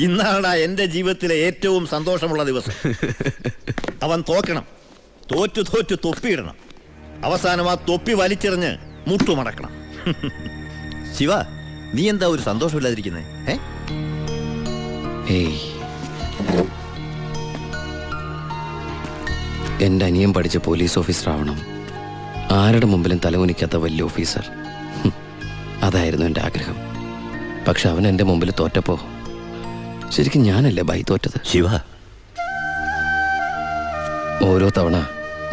ഇന്നാണ് എൻ്റെ ജീവിതത്തിലെ ഏറ്റവും സന്തോഷമുള്ള ദിവസം. അവൻ തോക്കണം, തോറ്റു തോറ്റു തൊപ്പിയിടണം, അവസാനം ആ തൊപ്പി വലിച്ചെറിഞ്ഞ് മുട്ടുമടക്കണം. ശിവ, നീ എന്താ ഒരു സന്തോഷമില്ലാതിരിക്കുന്നേ? എൻ്റെ അനിയൻ പഠിച്ച് പോലീസ് ഓഫീസർ ആവണം, ആരുടെ മുമ്പിലും തലകുനിക്കാത്ത വലിയ ഓഫീസർ. അതായിരുന്നു എൻ്റെ ആഗ്രഹം. പക്ഷെ അവൻ എൻ്റെ മുമ്പിൽ തോറ്റപ്പോ ശരിക്കും ഞാനല്ലേ ബൈ തോറ്റത്? ശിവ, ഓരോ തവണ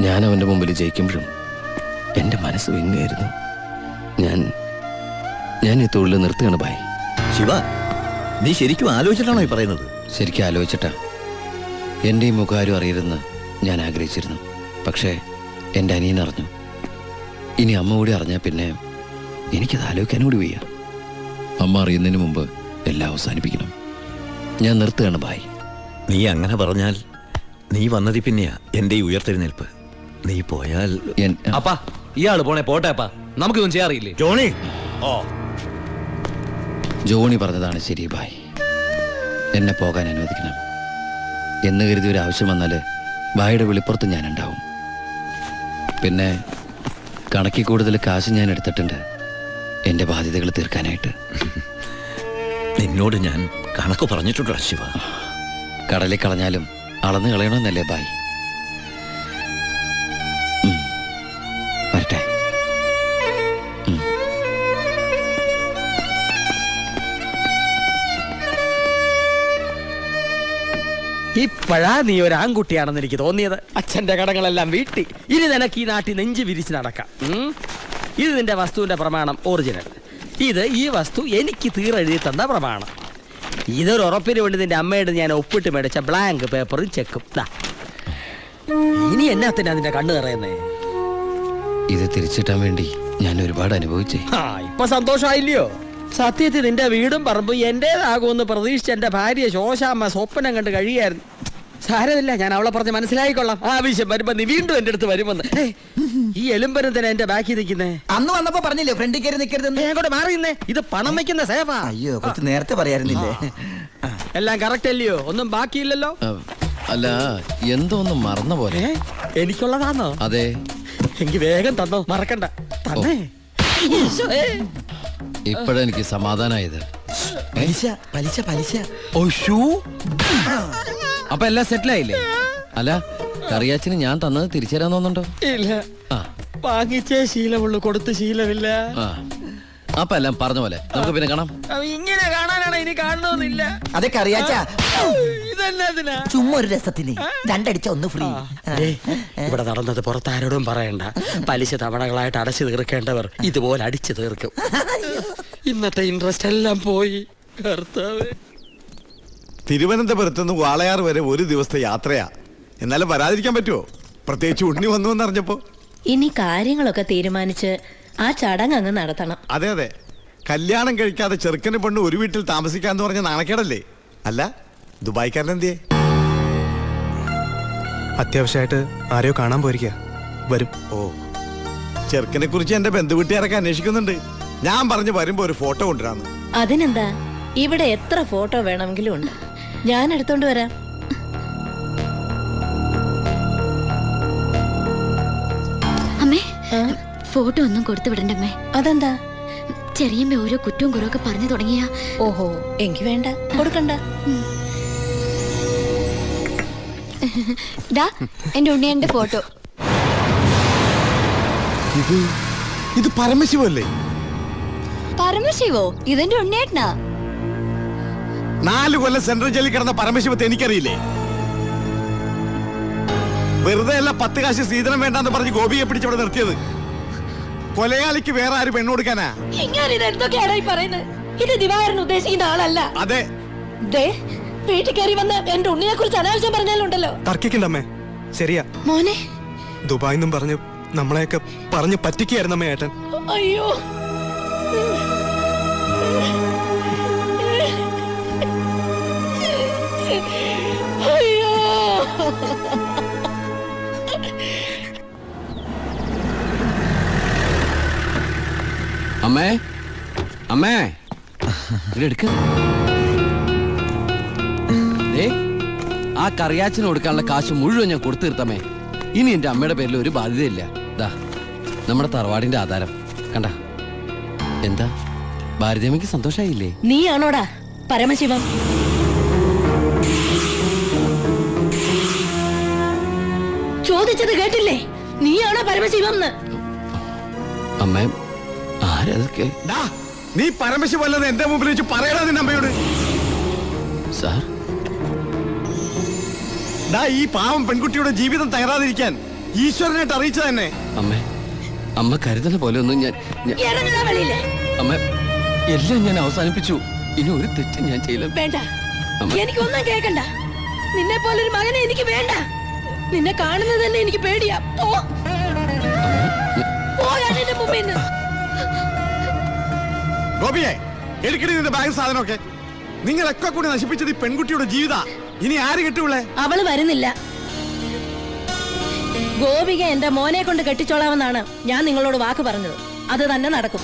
ഞാൻ അവൻ്റെ മുമ്പിൽ ജയിക്കുമ്പോഴും എൻ്റെ മനസ്സ് വിങ്ങായിരുന്നു. ഞാൻ ഈ തൊഴിൽ നിർത്തുകയാണ് ബൈ. ശിവ, നീ ശരിക്കും ആലോചിച്ചിട്ടാണോ ഈ പറയുന്നത്? ശരിക്കും ആലോചിച്ചിട്ടാ. എൻ്റെ ഈ മുഖാരും അറിയരുതെന്ന് ഞാൻ ആഗ്രഹിച്ചിരുന്നു. പക്ഷേ എൻ്റെ അനിയൻ അറിഞ്ഞു. ഇനി അമ്മ കൂടി അറിഞ്ഞാൽ പിന്നെ എനിക്കത് ആലോചിക്കാൻ കൂടി വയ്യ. അമ്മ അറിയുന്നതിന് മുമ്പ് എല്ലാം അവസാനിപ്പിക്കണം. ഞാൻ നിർത്തുകയാണ് ബായ്. നീ അങ്ങനെ പറഞ്ഞാൽ നീ വന്നതി പിന്നെയാ എൻ്റെ ഈ ഉയർത്തെഴുന്നേൽപ്പ്. നീ പോയാൽ അപ്പാ, ഇയാള് പോണേ പോട്ടെ അപ്പാ, നമുക്കിതൊന്നും ചെയ്യാറിയില്ലേ? ജോണി, ജോണി പറഞ്ഞതാണ് ശരി ബായ്. എന്നെ പോകാൻ അനുവദിക്കണം എന്ന് കരുതി ഒരു ആവശ്യം വന്നാൽ ബായുടെ വെളിപ്പുറത്ത് ഞാനുണ്ടാവും. പിന്നെ കണക്കിൽ കൂടുതൽ കാശ് ഞാൻ എടുത്തിട്ടുണ്ട് എൻ്റെ ബാധ്യതകൾ തീർക്കാനായിട്ട്. നിന്നോട് ഞാൻ കണക്ക് പറഞ്ഞിട്ടുണ്ടോ ശിവ? കടലിൽ കളഞ്ഞാലും അളന്ന് കളയണമെന്നല്ലേ ബായ്? വരട്ടെ. ഇപ്പോഴാ നീ ഒരു ആൺകുട്ടിയാണെന്ന് എനിക്ക് തോന്നിയത്. അച്ഛന്റെ കടങ്ങളെല്ലാം വീട്ടി. ഇനി നിനക്ക് ഈ നാട്ടിൽ നെഞ്ച് വിരിച്ച് നടക്കാം. ഇത് നിന്റെ വസ്തുവിന്റെ പ്രമാണം ഒറിജിനൽ. ഇത് ഈ വസ്തു എനിക്ക് തീരെഴുതി തന്ന പ്രമാണം. ഇതൊരു ഉറപ്പിന് വേണ്ടി നിന്റെ അമ്മയുടെ ഞാൻ ഒപ്പിട്ട് മേടിച്ച ബ്ലാങ്ക് പേപ്പറും ചെക്കും. ഇനി എന്നാത്തിനാ നിന്റെ കണ്ണ് നിറയുന്നേ? ഇത് തിരിച്ചിട്ടാൻ വേണ്ടി ഞാൻ ഒരുപാട് അനുഭവിച്ചേ. ഇപ്പൊ സന്തോഷമായില്ലയോ? സത്യത്തിൽ നിന്റെ വീടും പറമ്പും എന്റേതാകുമെന്ന് പ്രതീക്ഷിച്ച് എന്റെ ഭാര്യ ശോശാമ്മ സ്വപ്നം കണ്ട് കഴിയായിരുന്നു. സാരമില്ല, ഞാൻ അവളെ പറഞ്ഞ് മനസ്സിലായിക്കൊള്ളാം. ആവശ്യം വരുമ്പോ നീ വീണ്ടും എന്റെ അടുത്ത് വരുമെന്ന്. ഈ എലുമ്പനും തന്നെ എന്റെ ബാക്കിൽ നിൽക്കുന്നേ. അന്ന് വന്നപ്പോ പറഞ്ഞില്ലേ ഫ്രണ്ടിൽ കയറി നിൽക്കരുത്. അങ്ങോട്ട് മാറിയുന്നേ, ഇത് പണം വെക്കുന്ന സേവാ. അയ്യോ, കുറച്ച് നേരത്തെ പറയായിരുന്നില്ലേ? എല്ലാം കറക്റ്റ് അല്ലയോ? ഒന്നും ബാക്കിയില്ലല്ലോ. അല്ല, എന്തോ ഒന്ന് മറന്ന പോലെ. എനിക്കുള്ളതാന്നോ? അതെ. എനിക്ക് വേഗം തന്നോ, മറക്കണ്ട. തന്നേ. ഇപ്പോഴെനിക്ക് സമാധാനായത്. പലിശ പലിശ പലിശ. അപ്പൊ എല്ലാം സെറ്റിലായില്ലേ? അല്ല, കറിയാച്ചിന് ഞാൻ തന്നത് തിരിച്ചു തരാൻ തോന്നുന്നുണ്ടോ? ഇല്ല, വാങ്ങിച്ചേ ശീലമുള്ളൂ, കൊടുത്ത് ശീലമില്ല. അപ്പൊ എല്ലാം പറഞ്ഞ പോലെ നമുക്ക് പിന്നെ കാണാം. ഇങ്ങനെ കാണാനാണ്, ഇനി കാണണമെന്നില്ല. അതൊക്കെ അറിയാച്ചാ. ഇതെന്നാ ചുമ്മാ ഒരു രസത്തിന് രണ്ടടിച്ച ഒന്ന് ഫ്രീ. ഇവിടെ നടന്നത് പുറത്താരോടും പറയണ്ട. പലിശ തവണകളായിട്ട് അടച്ചു തീർക്കേണ്ടവർ ഇതുപോലെ അടിച്ചു തീർക്കും. ഇന്നത്തെ ഇൻട്രസ്റ്റ് എല്ലാം പോയി. തിരുവനന്തപുരത്ത് നിന്ന് വാളയാർ വരെ ഒരു ദിവസത്തെ യാത്രയാ. എന്നാലും വരാതിരിക്കാൻ പറ്റുമോ? പ്രത്യേകിച്ച് ഉണ്ണി വന്നു എന്നറിഞ്ഞപ്പോ. ഇനി കാര്യങ്ങളൊക്കെ തീരുമാനിച്ച് ആ ചടങ്ങ് അങ്ങ് നടത്തണം. അതെ അതെ, കല്യാണം കഴിക്കാതെ ചെറുക്കന് പെണ്ണ് ഒരു വീട്ടിൽ താമസിക്കാന്ന് പറഞ്ഞ നാണക്കേടല്ലേ? അല്ല, ദുബായ്ക്കാരനെന്തിയെ? അത്യാവശ്യമായിട്ട് ആരെയോ കാണാൻ പോയിരിക്കുക. വരും. ഓ, ചെറുക്കനെ കുറിച്ച് എന്റെ ബന്ധുവീട്ടുകാരൊക്കെ അന്വേഷിക്കുന്നുണ്ട്. ഞാൻ പറഞ്ഞു വരുമ്പോ ഒരു ഫോട്ടോ കൊണ്ടുവരാന്ന്. അതിനെന്താ, ഇവിടെ എത്ര ഫോട്ടോ വേണമെങ്കിലും ഉണ്ട്. ഞാൻ എടുത്തോണ്ട് വരാം. അമ്മേ, ഫോട്ടോ ഒന്നും കൊടുത്തു വിടണ്ടമ്മേ. അതെന്താ? ചെറിയമ്മ ഓരോ കുറ്റവും കുറവൊക്കെ പറഞ്ഞു തുടങ്ങിയ. ഓഹോ, എങ്കി വേണ്ട, കൊടുക്കണ്ട. എന്റെ ഉണ്ണിയന്റെ ഫോട്ടോ. ഇത് പരമശിവല്ലേ? പരമശിവോ? ഇതെന്റെ ഉണ്ണിയേട്ടനാ. 4 കൊല്ലം സെൻട്രൽ ജയിലിൽ കിടന്ന പരമശിവത്തെ എനിക്കറിയില്ലേ? വെറുതെ അല്ല 10 കാശ് സ്ത്രീധനം വേണ്ടെന്ന് പറഞ്ഞ് ഗോപിയെ പിടിച്ചവിടെ നിർത്തിയത്. കൊലയാളിക്ക് വേറെ ആര് പെണ്ണു കൊടുക്കാനാ? എന്തൊക്കെയാണ് പറയുന്നത്? ഇത് ദിവാകരൻ ഉദ്ദേശിക്കുന്ന ആളല്ല. അതെ, വീട്ടിൽ കയറി വന്ന് എന്റെ ഉണ്ണിയെ കുറിച്ച് അനാവശ്യം പറഞ്ഞാലുണ്ടല്ലോ. തർക്കിക്കണ്ടമ്മേ. ശരിയാ മോനെ. ദുബായിന്നും പറഞ്ഞ് നമ്മളെയൊക്കെ പറഞ്ഞു പറ്റിക്കായിരുന്നമ്മേ ഏട്ടൻ. അയ്യോ, അയ്യോ. അമ്മേ, അമ്മേ. എടുക്ക. ആ കറിയാച്ചിന് കൊടുക്കാനുള്ള കാശ് മുഴുവൻ ഞാൻ കൊടുത്തു തീർത്തമേ. ഇനി എന്റെ അമ്മയുടെ പേരിൽ ഒരു ബാധ്യതയില്ല. ദാ നമ്മുടെ തറവാടിന്റെ ആധാരം കണ്ട. എന്താ ഭാരതീയമ്മയ്ക്ക് സന്തോഷായില്ലേ? നീയാണോടാ പരമശിവം? ചോദിച്ചത് കേട്ടില്ലേ? നീയാണോ പരമശിവം? അമ്മ ആരതൊക്കെ? നീ പരമശിവല്ലത് എന്റെ മുമ്പിൽ വെച്ച് പറയണ നിന്റെ അമ്മയോട്. സാർ, ഈ പാവം പെൺകുട്ടിയുടെ ജീവിതം തകരാതിരിക്കാൻ ഈശ്വരനായിട്ട് അറിയിച്ച തന്നെ. അമ്മ കരുതുന്ന പോലെ ഒന്നും ഞാൻ അമ്മ എല്ലാം ഞാൻ അവസാനിപ്പിച്ചു. ഇനി ഒരു തെറ്റും ഞാൻ ചെയ്യില്ല. വേണ്ട, എനിക്കൊന്നും കേൾക്കണ്ട. നിന്നെ പോലൊരു മകനെ എനിക്ക് വേണ്ട. നിന്നെ കാണുന്നത് തന്നെ എനിക്ക് പേടിയാ. ഗോപിയെ, എടുക്കടി നിന്റെ ബാഗ് സാധനമൊക്കെ. നിങ്ങളൊക്കെ കൂടി നശിപ്പിച്ചത് ഈ പെൺകുട്ടിയുടെ ജീവിത. ഇനി ആര് കെട്ടുള്ളേ? അവള് വരുന്നില്ല. ഗോപിക എന്റെ മോനെ കൊണ്ട് കെട്ടിച്ചോളാമെന്നാണ് ഞാൻ നിങ്ങളോട് വാക്ക് പറഞ്ഞത്. അത് തന്നെ നടക്കും.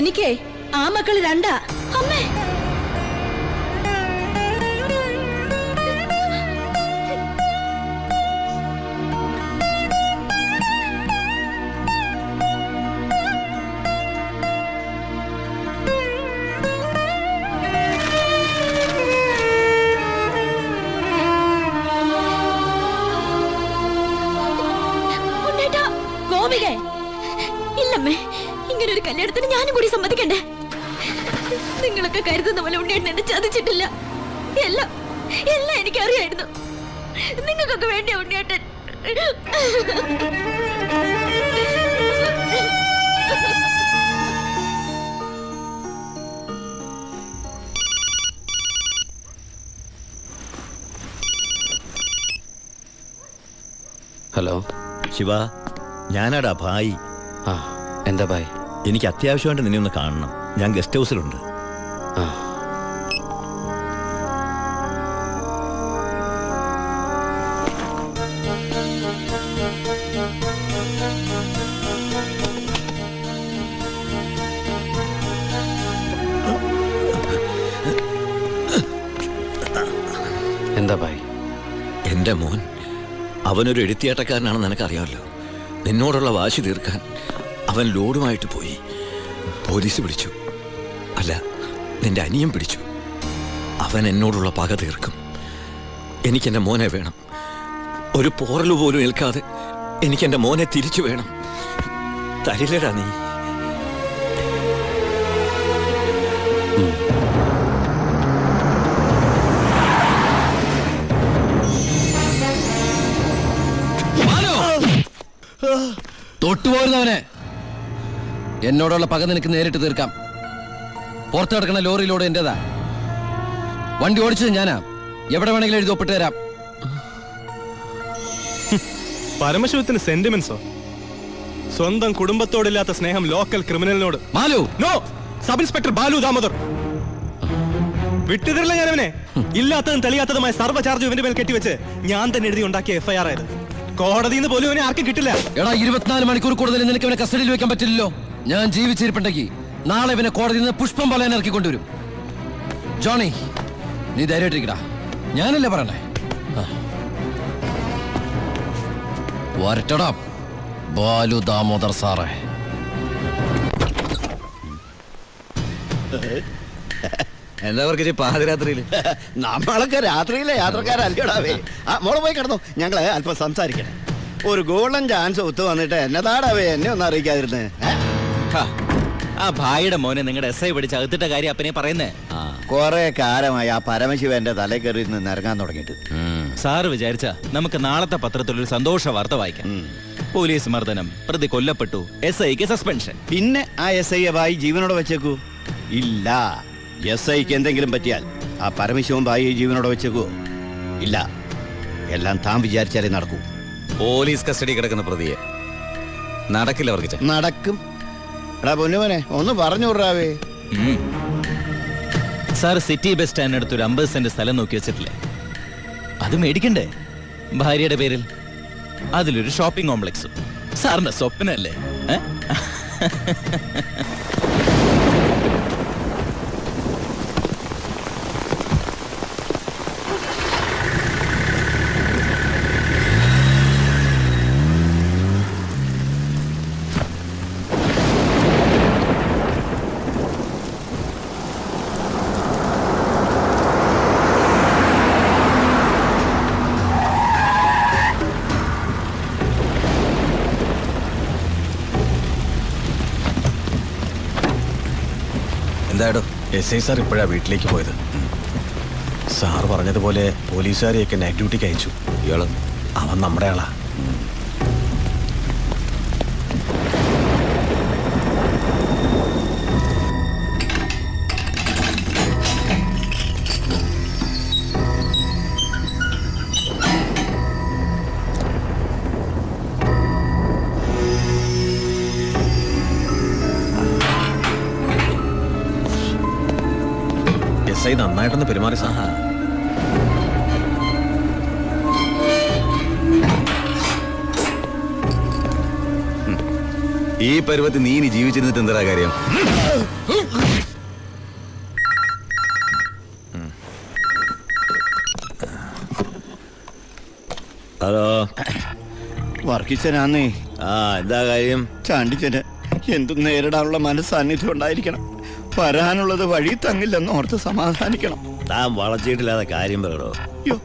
എനിക്ക് ആ മക്കള് രണ്ടാ. അമ്മേ, ഇല്ലമ്മേ, ഇങ്ങനെ ഒരു കല്യാണത്തിന് ഞാനും കൂടി സമ്മതിക്കണ്ടേ? നിങ്ങളൊക്കെ കരുതുന്ന പോലെ ഉണ്ണിയേട്ടൻ എന്നെ ചതിച്ചിട്ടില്ല. എല്ലാം എല്ലാം എനിക്കറിയായിരുന്നു. നിങ്ങൾക്കൊക്കെ വേണ്ടിയ ഉണ്ണിയേട്ടൻ. ഹലോ ശിവ, ഞാനാടാ ഭായി. ആ, എന്താ ഭായ്? എനിക്ക് അത്യാവശ്യമായിട്ട് നിന്നെ ഒന്ന് കാണണം. ഞാൻ ഗസ്റ്റ് ഹൗസിലുണ്ട്. ആ, എന്താ ഭായ്? എൻ്റെ മോൻ അവനൊരു എഴുത്തിയാട്ടക്കാരനാണെന്ന് നിനക്കറിയാമല്ലോ. നിന്നോടുള്ള വാശി തീർക്കാൻ അവൻ ലോഡുമായിട്ട് പോയി. പോലീസ് പിടിച്ചു. അല്ല, നിന്റെ അനിയൻ പിടിച്ചു. അവൻ എന്നോടുള്ള പക തീർക്കും. എനിക്കെൻ്റെ മോനെ വേണം. ഒരു പോറൽ പോലും ഏൽക്കാതെ എനിക്കെൻ്റെ മോനെ തിരിച്ചു വേണം. തരില്ലടാ നീ? തൊട്ടുപോരുന്നവനെ. എന്നോടുള്ള പക നിനക്ക് നേരിട്ട് തീർക്കാം. പുറത്തു കിടക്കുന്ന ലോറിയിലൂടെ എന്റേതാ. വണ്ടി ഓടിച്ചത് ഞാനാ. എവിടെ വേണമെങ്കിലും എഴുതി ഒപ്പിട്ട് തരാം. പരമശിവത്തിന് സെന്റിമെന്റ്സോ? സ്വന്തം കുടുംബത്തോടില്ലാത്ത സ്നേഹം ലോക്കൽ ക്രിമിനലിനോട്. Balu, no. Sub inspector Balu Damodar. വിട്ടുതരില്ല ഞാനവനെ. ഇല്ലാത്തതും തെളിയാത്തതുമായ സർവ്വ ചാർജ് ഇവന്റെ മേൽ കെട്ടിവെച്ച് ഞാൻ തന്നെ എഴുതി ഉണ്ടാക്കിയ FIR ആയത്. കോടതിയിൽ നിന്ന് പോലും അവനെ ആർക്കും കിട്ടില്ല. എടാ, 24 മണിക്കൂർ കൂടുതൽ നിനക്ക് ഇവനെ കസ്റ്റഡിയിൽ വെക്കാൻ പറ്റില്ലല്ലോ. ഞാൻ ജീവിച്ചിരിപ്പുണ്ടെങ്കിൽ നാളെ ഇവനെ കോടതിയിൽ നിന്ന് പുഷ്പം പോലെ ഇറക്കി കൊണ്ടുവരും. ജോണി, നീ ധൈര്യമായിട്ടിരിക്കടാ. ഞാനല്ലേ പറയണേ. വരട്ടടാ ബാലു ദാമോദർ സാറേ. എന്താ പറഞ്ഞ പാതിരാത്രിയിൽ? നമ്മളൊക്കെ രാത്രിയിലെ യാത്രക്കാരല്ലേടാവേ. മോളെ പോയി കിടന്നു, ഞങ്ങള് അല്പം സംസാരിക്കണേ. ഒരു ഗോൾഡൻ ചാൻസ് ഒത്തു വന്നിട്ട് എന്നതാടാവേ എന്നെ ഒന്നും അറിയിക്കാതിരുന്നേ. ആ ഭായിയുടെ മോനെ നിങ്ങളുടെ SI പിടിച്ച് അകത്തിട്ട കാര്യം അപ്പനെ പറയുന്നേ. കൊറേ കാലമായി ആ പരമശിവന്റെ തലേ കയറി നിന്ന് ഇറങ്ങാൻ തുടങ്ങിയിട്ട്. സാറ് വിചാരിച്ച നമുക്ക് നാളത്തെ പത്രത്തിൽ ഒരു സന്തോഷ വാർത്ത വായിക്കാം. പോലീസ് മർദ്ദനം, പ്രതി കൊല്ലപ്പെട്ടു, SIക്ക് സസ്പെൻഷൻ. പിന്നെ ആ SI ഭായി ജീവനോടെ വെച്ചേക്കൂ? ഇല്ല. SIക്ക് എന്തെങ്കിലും പറ്റിയാൽ ആ പരമശിവൻ ഭായി ജീവനോടെ വെച്ചേക്കൂ? ഇല്ല. എല്ലാം താൻ വിചാരിച്ചാലേ നടക്കൂ. പോലീസ് കസ്റ്റഡി കിടക്കുന്ന പ്രതിയെ നടക്കില്ല. അവർക്ക് നടക്കും. എടാ പൊന്നുമോനെ, ഒന്ന് പറഞ്ഞു വിടാവേ. സാർ സിറ്റി ബസ് സ്റ്റാൻഡിനടുത്ത് ഒരു 50 സെന്റ് സ്ഥലം നോക്കി വെച്ചിട്ടില്ലേ? അത് മേടിക്കണ്ടേ ഭാര്യയുടെ പേരിൽ? അതിലൊരു ഷോപ്പിംഗ് കോംപ്ലക്സും. സാറിന്റെ സ്വപ്നല്ലേ? എന്തായാലും SI സാർ ഇപ്പോഴാ വീട്ടിലേക്ക് പോയത്. സാർ പറഞ്ഞതുപോലെ പോലീസുകാരെയൊക്കെ നൈറ്റ് ഡ്യൂട്ടിക്ക് അയച്ചു. ഇയാള് അവൻ നമ്മുടെ ആളാ. SI നന്നായിട്ടൊന്ന് പെരുമാറി സാർ. ഈ പരുവത്തിൽ നീ ഇനി ജീവിച്ചിരുന്നിട്ട് എന്താ കാര്യം? ഹലോ, വർക്കിച്ചനാന്നേ. എന്താ കാര്യം? ചാണ്ടിച്ചന് എന്തും നേരിടാനുള്ള മനസ്സാന്നിധ്യം ഉണ്ടായിരിക്കണം. വരാനുള്ളത് വഴി തങ്ങില്ലെന്ന് ഓർത്ത് സമാധാനിക്കണം. താൻ വളച്ചിട്ടില്ലാതെ കാര്യം പറയണോ? അയ്യോ,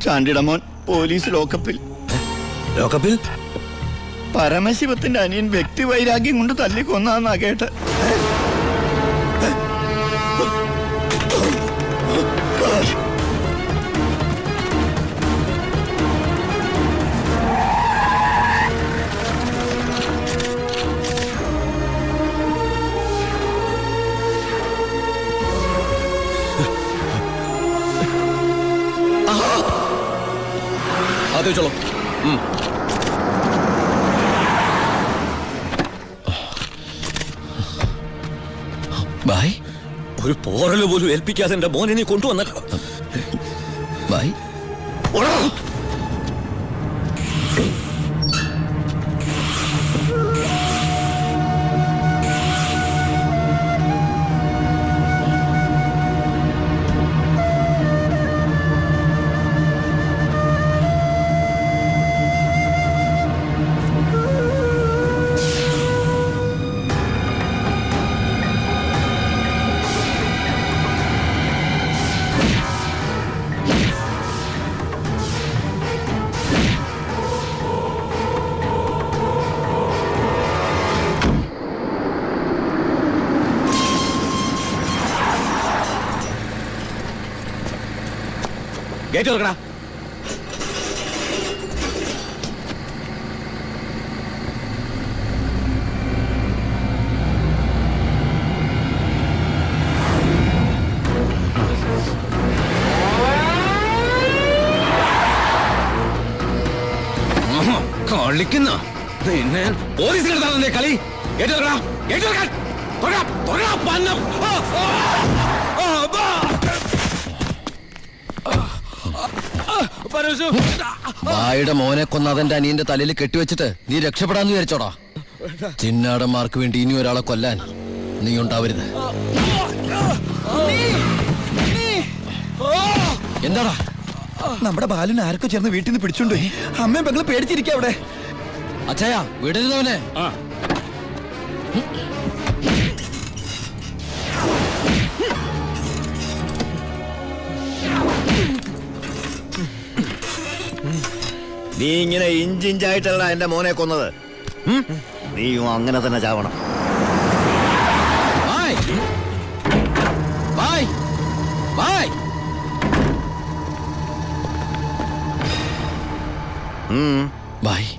ചാണ്ടിയുടെ മോൻ പോലീസ് ലോക്കപ്പിൽ. ലോക്കപ്പിൽ? പരമശിവത്തിന്റെ അനിയൻ വ്യക്തി വൈരാഗ്യം കൊണ്ട് തല്ലിക്കൊന്നാന്നാ കേട്ട്. അത് വെച്ചോളൂ. ബായ്, ഒരു പോറല് പോലും ഏൽപ്പിക്കാതെ എന്റെ മോനെ നീ കൊണ്ടുവന്നല്ലോ. ബായ്. ഗേറ്റ് തുറക്കടാ. കളിക്കുന്ന പിന്നെ പോലീസിലെടുത്താണല്ലേ കളി? ഗേറ്റ് തുറക്കടാ, ഗേറ്റ് തുറക്കാൻ. ബായുടെ മോനെ കൊന്ന അതെന്റെ അനിയന്റെ തലയിൽ കെട്ടിവെച്ചിട്ട് നീ രക്ഷപ്പെടാന്ന് വിചാരിച്ചോടാ? ചിന്നാടന്മാർക്ക് വേണ്ടി ഇനി ഒരാളെ കൊല്ലാൻ നീ ഉണ്ടാവരുത്. എന്താടാ? നമ്മുടെ ബാലുനെ ആർക്കോ ചേർന്ന് വീട്ടിൽ നിന്ന് പിടിച്ചോണ്ടുപോയി. അമ്മയും പെങ്ങള് പേടിച്ചിരിക്കുക അവിടെ. അച്ഛയാ, വിടരുതവനെ. നീ ഇങ്ങനെ ഇഞ്ചിഞ്ചായിട്ടല്ല എന്റെ മോനെ കൊന്നത്. നീയും അങ്ങനെ തന്നെ ചാവണം. ബായ്,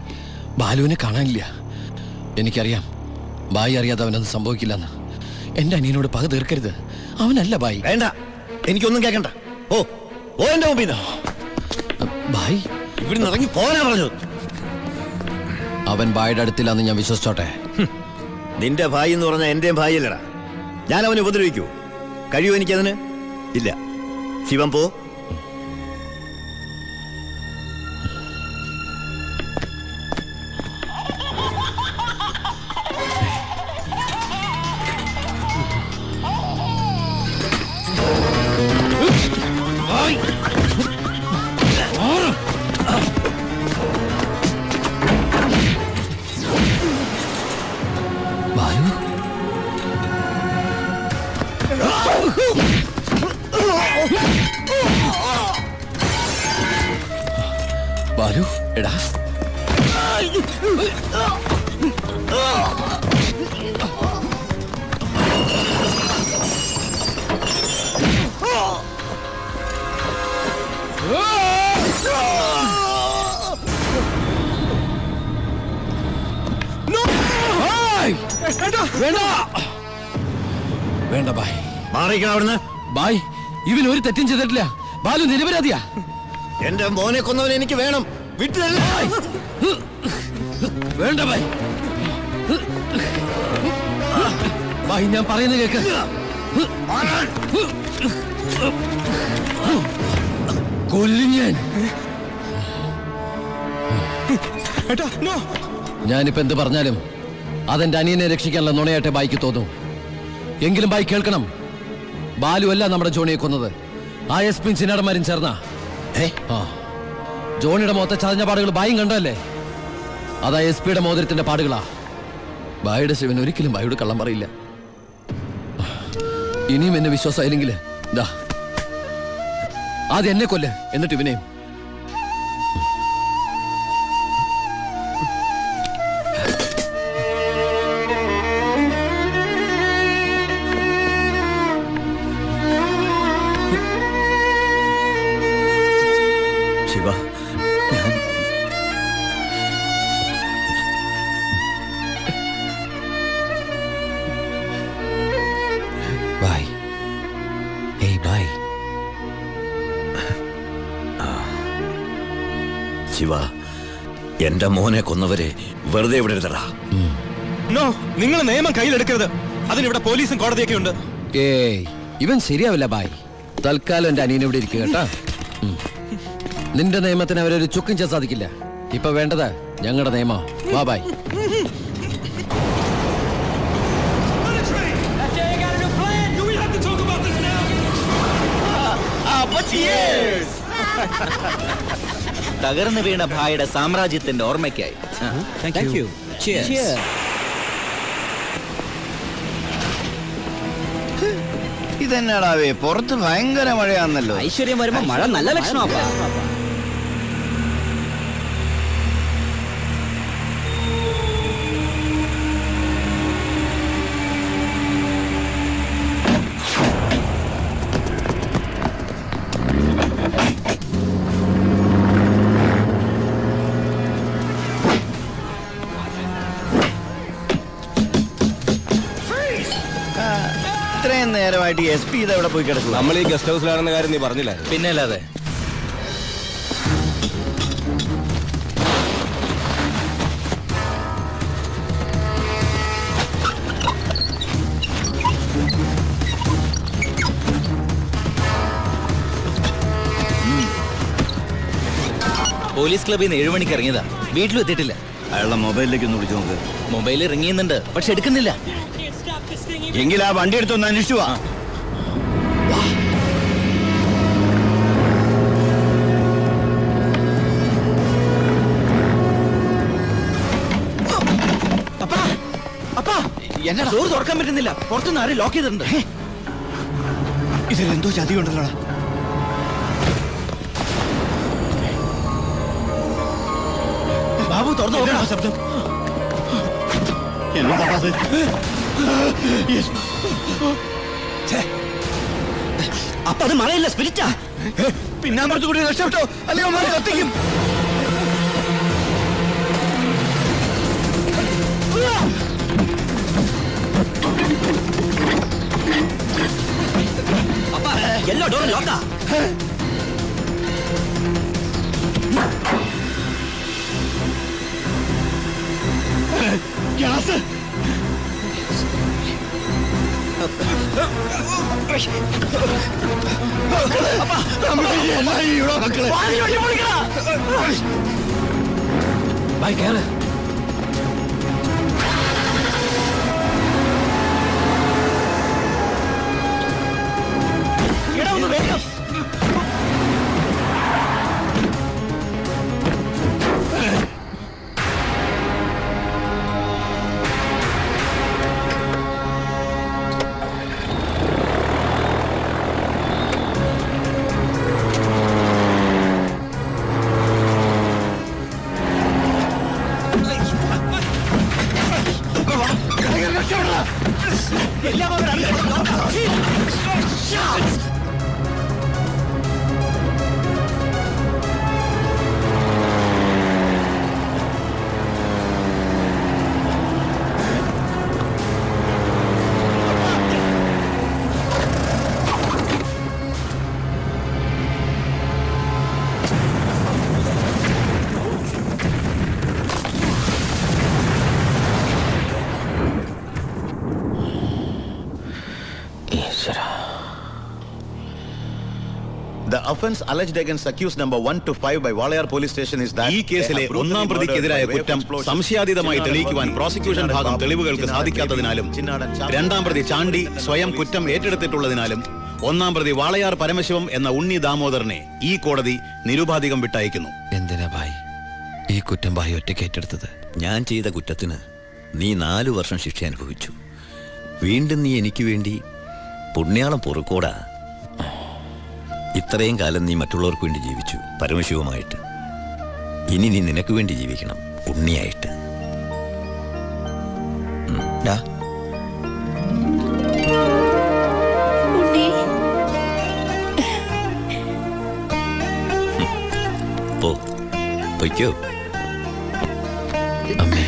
ബാലുവിനെ കാണാനില്ല. എനിക്കറിയാം ബായി അറിയാതെ അവനൊന്നും സംഭവിക്കില്ലെന്ന്. എന്റെ അനിയനോട് പക തീർക്കരുത്. അവനല്ല ബായി. വേണ്ട, എനിക്കൊന്നും കേൾക്കണ്ട. ഓ ഓ എന്റെ മുമ്പിൽ ബായി, ഇവിടുന്ന് ഇറങ്ങി പോകാനാ പറഞ്ഞത്. അവൻ ബായുടെ അടുത്തില്ലാന്ന് ഞാൻ വിശ്വസിച്ചോട്ടെ? നിന്റെ ഭായി എന്ന് പറഞ്ഞാൽ എന്റെയും ഭായിയല്ലടാ. ഞാൻ അവനെ ഉപദ്രവിക്കൂ? കഴിയോ എനിക്കതിന്? ഇല്ല. ശിവൻ പോ. ബാലു, എടാ. വേണ്ട ബായ്. മാറിക്കണം അവിടുന്ന്. ബായ്, ഇവൻ ഒരു തെറ്റും ചെയ്തിട്ടില്ല. ബാലു നിരപരാധിയാ. എന്റെ മോനെ കൊന്നവനെ എനിക്ക് വേണം. വിട്ടു തരില്ല. വേണ്ട ബായ്. ബായ്, ഞാൻ പറയുന്നത് കേക്ക്. കൊല്ലും ഞാൻ. ഞാനിപ്പോ എന്ത് പറഞ്ഞാലും അതെന്റെ അനിയനെ രക്ഷിക്കാനുള്ള നുണയായിട്ട് ബായിക്ക് തോന്നും. എങ്കിലും ബായി കേൾക്കണം, ബാലു അല്ല നമ്മുടെ ജോണിയെ കൊന്നത്. ആ എസ് പിൻ ചിന്നാടന്മാരും ചേർന്ന ജോണിയുടെ മുഖത്തെ ചതഞ്ഞ പാടുകൾ ബായും കണ്ടല്ലേ? അതാ എസ് പിയുടെ മോതിരത്തിന്റെ പാടുകളാ. ബായുടെ ശിവൻ ഒരിക്കലും ബായോട് കള്ളം പറയില്ല. ഇനിയും എന്നെ വിശ്വാസമായില്ലെങ്കിൽ ദാ ആദ്യം എന്നെ കൊല്ല്, എന്നിട്ട് ഇവനെയും. ശിവ, ഞാൻ ബായ്. ഏയ് ബായ്. ശിവ, എന്റെ മോനെ കൊന്നവരെ വെറുതെ വിടരുതടാ. നോ, നിങ്ങൾ നിയമം കയ്യിലെടുക്കരുത്. അതിനിവിടെ പോലീസും കോടതിയൊക്കെ ഉണ്ട്. ഏയ്, ഇവൻ ശരിയാവില്ല ബായ്. തൽക്കാലം എന്റെ അനിയനെ ഇവിടെ ഇരിക്കുക കേട്ടാ. നിന്റെ നിയമത്തിന് അവരൊരു ചുക്കും ചെയ്യാൻ സാധിക്കില്ല. ഇപ്പൊ വേണ്ടത് ഞങ്ങളുടെ നിയമം. വാ ബായ്. തകർന്നു വീണ ഭായിയുടെ സാമ്രാജ്യത്തിന്റെ ഓർമ്മയ്ക്കായി. ഇതെന്നാടാവേ, പുറത്ത് ഭയങ്കര മഴയാന്നല്ലോ. ഐശ്വര്യം വരുമ്പോ മഴ നല്ല ലക്ഷണമാ. ഇത്രയും നേരമായിട്ട് എസ് പി ഇതെവിടെ പോയി കിടക്കും? നമ്മൾ ഈ ഗസ്റ്റ് ഹൗസിലാണെന്ന കാര്യം നീ പറഞ്ഞില്ല? പിന്നെ അല്ലാതെ. പോലീസ് ക്ലബിൽ നിന്ന് 7 മണിക്ക് ഇറങ്ങിയതാ. വീട്ടിലും എത്തിയിട്ടില്ല. അയാളുടെ മൊബൈലിലേക്ക് ഒന്ന് വിളിച്ചു നോക്ക്. മൊബൈലിൽ റിങ് ചെയ്യുന്നുണ്ട്, പക്ഷെ എടുക്കുന്നില്ല. എങ്കിൽ ആ വണ്ടി എടുത്തൊന്ന് അന്വേഷിച്ചു വാ. എന്നെ ഡോർ തുറക്കാൻ പറ്റുന്നില്ല. പുറത്തുനിന്ന് ആരും ലോക്ക് ചെയ്തിട്ടുണ്ട്. ഇതിലെന്തോ ചതിയുണ്ടല്ലോ. ബാബു തുറന്നു നോക്കണം. ശബ്ദം അപ്പൊ അത് മഴയില്ല, സ്പിരിറ്റാ. പിന്നാമ്പുറത്ത് കൂടി രക്ഷപ്പെട്ടോ, അല്ലെങ്കിൽ കത്തിക്കും. എല്ലാ ഡോറും ലോക്കാ. ഗ്യാസ്. ബായ് കേറ്. The offense alleged against accused number 1 to 5 by Walayar police station is that ഈ കേസിലെ ഒന്നാം പ്രതിക്കെതിരായ കുറ്റം സംശയാതീതമായി തെളിയിക്കുവാൻ പ്രോസിക്യൂഷൻ ഭാഗം തെളിവുകൾക്ക് സാധിക്കാത്തതിനാലും രണ്ടാം പ്രതി ചാണ്ടി സ്വയം കുറ്റം ഏറ്റെടുത്തിട്ടുള്ളതിനാലും ഒന്നാം പ്രതി വാളയാർ പരമശിവം എന്ന ഉണ്ണി ദാമോദരനെ ഈ കോടതി നിരുപാധികം വിട്ടയക്കുന്നു. എന്തിനാ ഭായ് ഈ കുറ്റം ഭായ് ഒറ്റയ്ക്ക് ഏറ്റെടുത്തത്? ഞാൻ ചെയ്ത കുറ്റത്തിന് നീ 4 വർഷം ശിക്ഷ അനുഭവിച്ചു. വീണ്ടും നീ എനിക്ക് വേണ്ടി പുണ്യാളം പൊറുക്കോടാ. ഇത്രയും കാലം നീ മറ്റുള്ളവർക്ക് വേണ്ടി ജീവിച്ചു പരമശിവമായിട്ട്. ഇനി നീ നിനക്ക് വേണ്ടി ജീവിക്കണം ഉണ്ണിയായിട്ട്. അമ്മേ